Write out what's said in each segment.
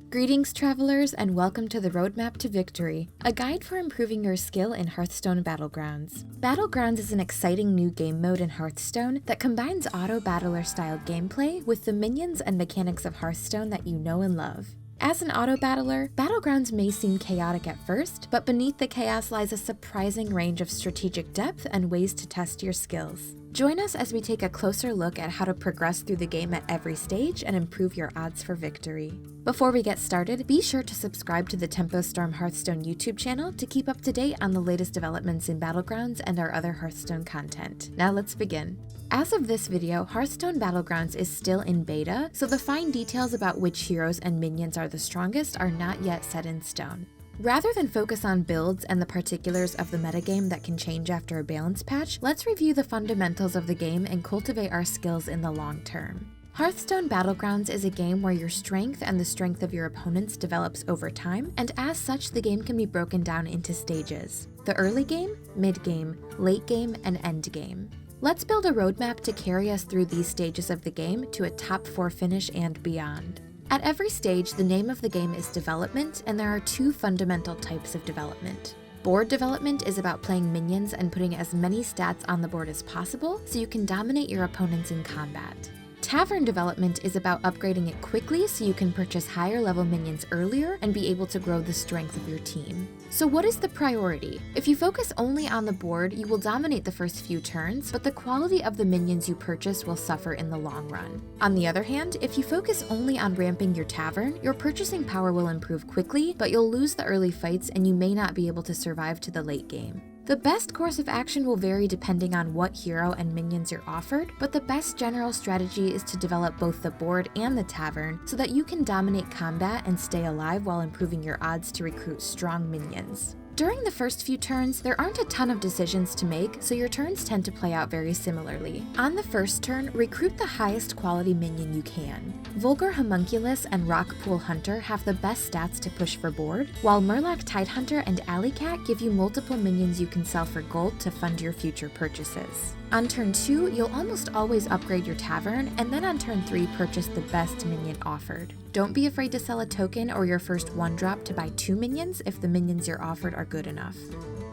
Greetings, travelers, and welcome to the Roadmap to Victory, a guide for improving your skill in Hearthstone Battlegrounds. Battlegrounds is an exciting new game mode in Hearthstone that combines auto-battler-style gameplay with the minions and mechanics of Hearthstone that you know and love. As an auto-battler, Battlegrounds may seem chaotic at first, but beneath the chaos lies a surprising range of strategic depth and ways to test your skills. Join us as we take a closer look at how to progress through the game at every stage and improve your odds for victory. Before we get started, be sure to subscribe to the Tempo Storm Hearthstone YouTube channel to keep up to date on the latest developments in Battlegrounds and our other Hearthstone content. Now let's begin. As of this video, Hearthstone Battlegrounds is still in beta, so the fine details about which heroes and minions are the strongest are not yet set in stone. Rather than focus on builds and the particulars of the metagame that can change after a balance patch, let's review the fundamentals of the game and cultivate our skills in the long term. Hearthstone Battlegrounds is a game where your strength and the strength of your opponents develops over time, and as such, the game can be broken down into stages: the early game, mid-game, late game, and end game. Let's build a roadmap to carry us through these stages of the game to a top 4 finish and beyond. At every stage, the name of the game is development, and there are 2 fundamental types of development. Board development is about playing minions and putting as many stats on the board as possible so you can dominate your opponents in combat. Tavern development is about upgrading it quickly so you can purchase higher level minions earlier and be able to grow the strength of your team. So what is the priority? If you focus only on the board, you will dominate the first few turns, but the quality of the minions you purchase will suffer in the long run. On the other hand, if you focus only on ramping your tavern, your purchasing power will improve quickly, but you'll lose the early fights and you may not be able to survive to the late game. The best course of action will vary depending on what hero and minions you're offered, but the best general strategy is to develop both the board and the tavern so that you can dominate combat and stay alive while improving your odds to recruit strong minions. During the first few turns, there aren't a ton of decisions to make, so your turns tend to play out very similarly. On the first turn, recruit the highest quality minion you can. Vulgar Homunculus and Rockpool Hunter have the best stats to push for board, while Murloc Tidehunter and Alley Cat give you multiple minions you can sell for gold to fund your future purchases. On turn 2, you'll almost always upgrade your tavern, and then on turn 3 purchase the best minion offered. Don't be afraid to sell a token or your first 1-drop to buy 2 minions if the minions you're offered are good enough.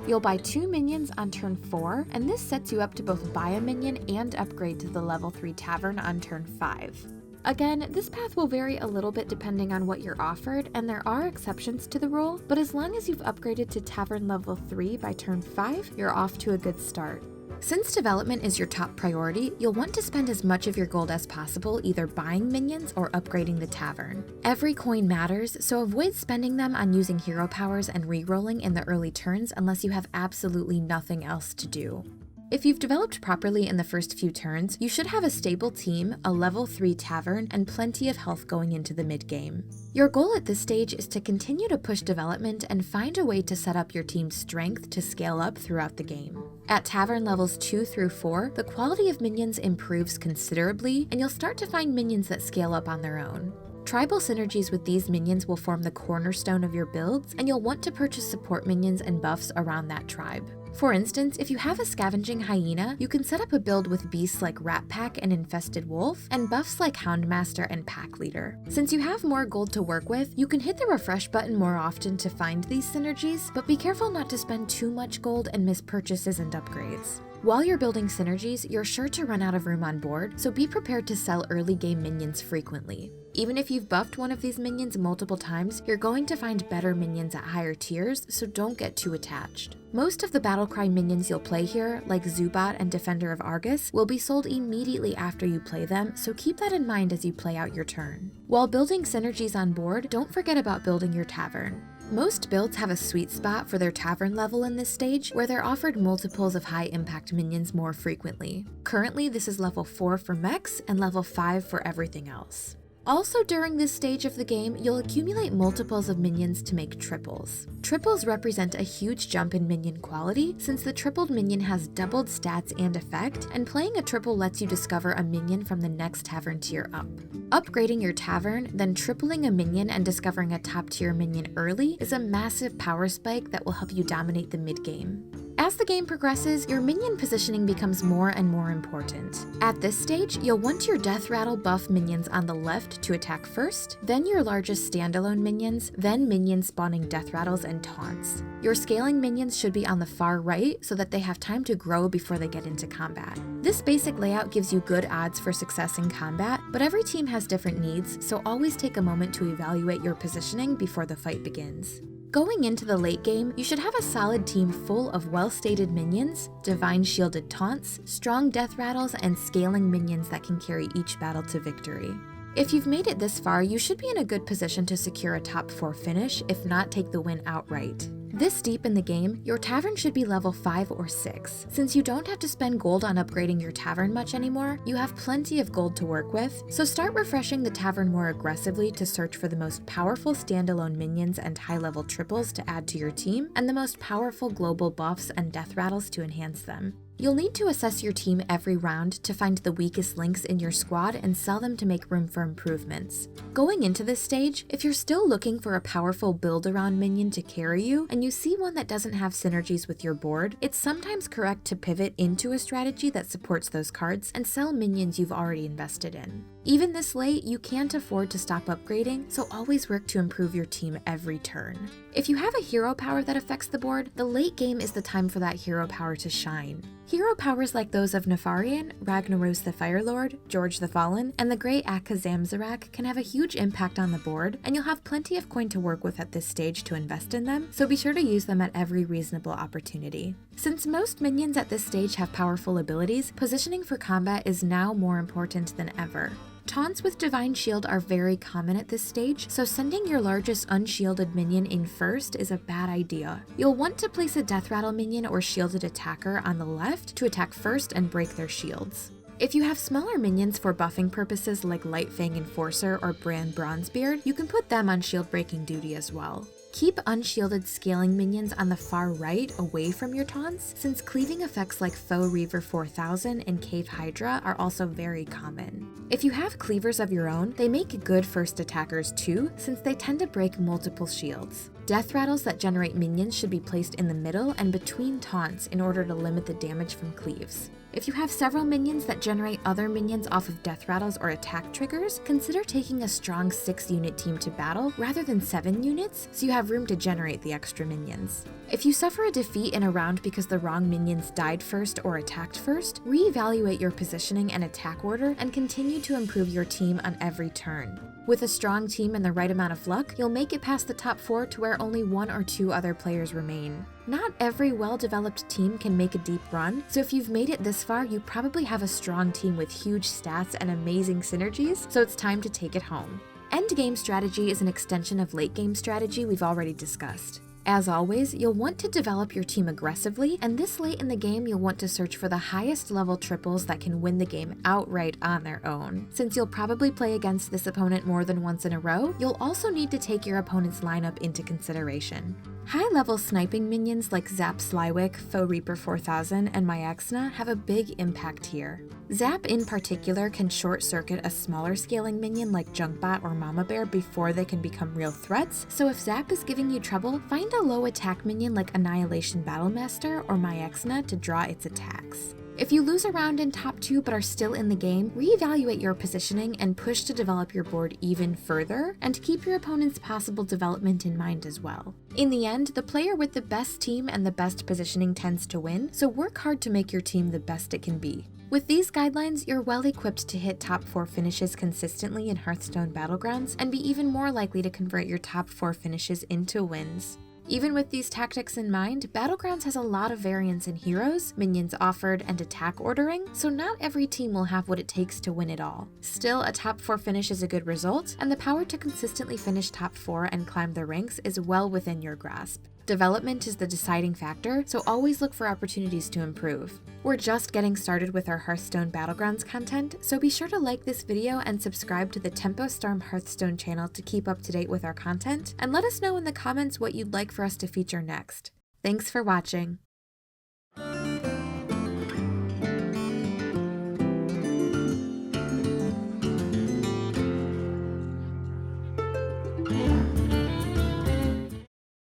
You'll buy 2 minions on turn 4, and this sets you up to both buy a minion and upgrade to the level 3 tavern on turn 5. Again, this path will vary a little bit depending on what you're offered, and there are exceptions to the rule, but as long as you've upgraded to tavern level 3 by turn 5, you're off to a good start. Since development is your top priority, you'll want to spend as much of your gold as possible either buying minions or upgrading the tavern. Every coin matters, so avoid spending them on using hero powers and rerolling in the early turns unless you have absolutely nothing else to do. If you've developed properly in the first few turns, you should have a stable team, a level 3 tavern, and plenty of health going into the mid-game. Your goal at this stage is to continue to push development and find a way to set up your team's strength to scale up throughout the game. At tavern levels 2 through 4, the quality of minions improves considerably, and you'll start to find minions that scale up on their own. Tribal synergies with these minions will form the cornerstone of your builds, and you'll want to purchase support minions and buffs around that tribe. For instance, if you have a Scavenging Hyena, you can set up a build with beasts like Rat Pack and Infested Wolf, and buffs like Houndmaster and Pack Leader. Since you have more gold to work with, you can hit the refresh button more often to find these synergies, but be careful not to spend too much gold and miss purchases and upgrades. While you're building synergies, you're sure to run out of room on board, so be prepared to sell early game minions frequently. Even if you've buffed one of these minions multiple times, you're going to find better minions at higher tiers, so don't get too attached. Most of the Battlecry minions you'll play here, like Zubat and Defender of Argus, will be sold immediately after you play them, so keep that in mind as you play out your turn. While building synergies on board, don't forget about building your tavern. Most builds have a sweet spot for their tavern level in this stage, where they're offered multiples of high impact minions more frequently. Currently, this is level 4 for mechs and level 5 for everything else. Also during this stage of the game, you'll accumulate multiples of minions to make triples. Triples represent a huge jump in minion quality, since the tripled minion has doubled stats and effect, and playing a triple lets you discover a minion from the next tavern tier up. Upgrading your tavern, then tripling a minion and discovering a top tier minion early is a massive power spike that will help you dominate the mid-game. As the game progresses, your minion positioning becomes more and more important. At this stage, you'll want your Death Rattle buff minions on the left to attack first, then your largest standalone minions, then minions spawning Death Rattles and taunts. Your scaling minions should be on the far right so that they have time to grow before they get into combat. This basic layout gives you good odds for success in combat, but every team has different needs, so always take a moment to evaluate your positioning before the fight begins. Going into the late game, you should have a solid team full of well-stated minions, divine shielded taunts, strong death rattles, and scaling minions that can carry each battle to victory. If you've made it this far, you should be in a good position to secure a top 4 finish, if not take the win outright. This deep in the game, your tavern should be level 5 or 6. Since you don't have to spend gold on upgrading your tavern much anymore, you have plenty of gold to work with, so start refreshing the tavern more aggressively to search for the most powerful standalone minions and high-level triples to add to your team, and the most powerful global buffs and death rattles to enhance them. You'll need to assess your team every round to find the weakest links in your squad and sell them to make room for improvements. Going into this stage, if you're still looking for a powerful build-around minion to carry you, and you see one that doesn't have synergies with your board, it's sometimes correct to pivot into a strategy that supports those cards and sell minions you've already invested in. Even this late, you can't afford to stop upgrading, so always work to improve your team every turn. If you have a hero power that affects the board, the late game is the time for that hero power to shine. Hero powers like those of Nefarian, Ragnaros the Firelord, George the Fallen, and the Grey Akka Zamzarak can have a huge impact on the board, and you'll have plenty of coin to work with at this stage to invest in them, so be sure to use them at every reasonable opportunity. Since most minions at this stage have powerful abilities, positioning for combat is now more important than ever. Taunts with Divine Shield are very common at this stage, so sending your largest unshielded minion in first is a bad idea. You'll want to place a Death Rattle minion or shielded attacker on the left to attack first and break their shields. If you have smaller minions for buffing purposes like Lightfang Enforcer or Bran Bronzebeard, you can put them on shield breaking duty as well. Keep unshielded scaling minions on the far right away from your taunts, since cleaving effects like Foe Reaver 4000 and Cave Hydra are also very common. If you have cleavers of your own, they make good first attackers too, since they tend to break multiple shields. Death rattles that generate minions should be placed in the middle and between taunts in order to limit the damage from cleaves. If you have several minions that generate other minions off of death rattles or attack triggers, consider taking a strong 6-unit team to battle rather than 7 units, so you have room to generate the extra minions. If you suffer a defeat in a round because the wrong minions died first or attacked first, reevaluate your positioning and attack order and continue to improve your team on every turn. With a strong team and the right amount of luck, you'll make it past the top 4 to where only 1 or 2 other players remain. Not every well-developed team can make a deep run, so if you've made it this far, you probably have a strong team with huge stats and amazing synergies, so it's time to take it home. Endgame strategy is an extension of late-game strategy we've already discussed. As always, you'll want to develop your team aggressively, and this late in the game you'll want to search for the highest level triples that can win the game outright on their own. Since you'll probably play against this opponent more than once in a row, you'll also need to take your opponent's lineup into consideration. High-level sniping minions like Zap Slywick, Foe Reaper 4000, and Myaxna have a big impact here. Zap in particular can short-circuit a smaller scaling minion like Junkbot or Mama Bear before they can become real threats, so if Zap is giving you trouble, find a low attack minion like Annihilation Battlemaster or Myaxna to draw its attacks. If you lose a round in top 2 but are still in the game, reevaluate your positioning and push to develop your board even further, and keep your opponent's possible development in mind as well. In the end, the player with the best team and the best positioning tends to win, so work hard to make your team the best it can be. With these guidelines, you're well equipped to hit top 4 finishes consistently in Hearthstone Battlegrounds, and be even more likely to convert your top 4 finishes into wins. Even with these tactics in mind, Battlegrounds has a lot of variance in heroes, minions offered, and attack ordering, so not every team will have what it takes to win it all. Still, a top 4 finish is a good result, and the power to consistently finish top 4 and climb the ranks is well within your grasp. Development is the deciding factor, so always look for opportunities to improve. We're just getting started with our Hearthstone Battlegrounds content, so be sure to like this video and subscribe to the Tempo Storm Hearthstone channel to keep up to date with our content, and let us know in the comments what you'd like for us to feature next. Thanks for watching!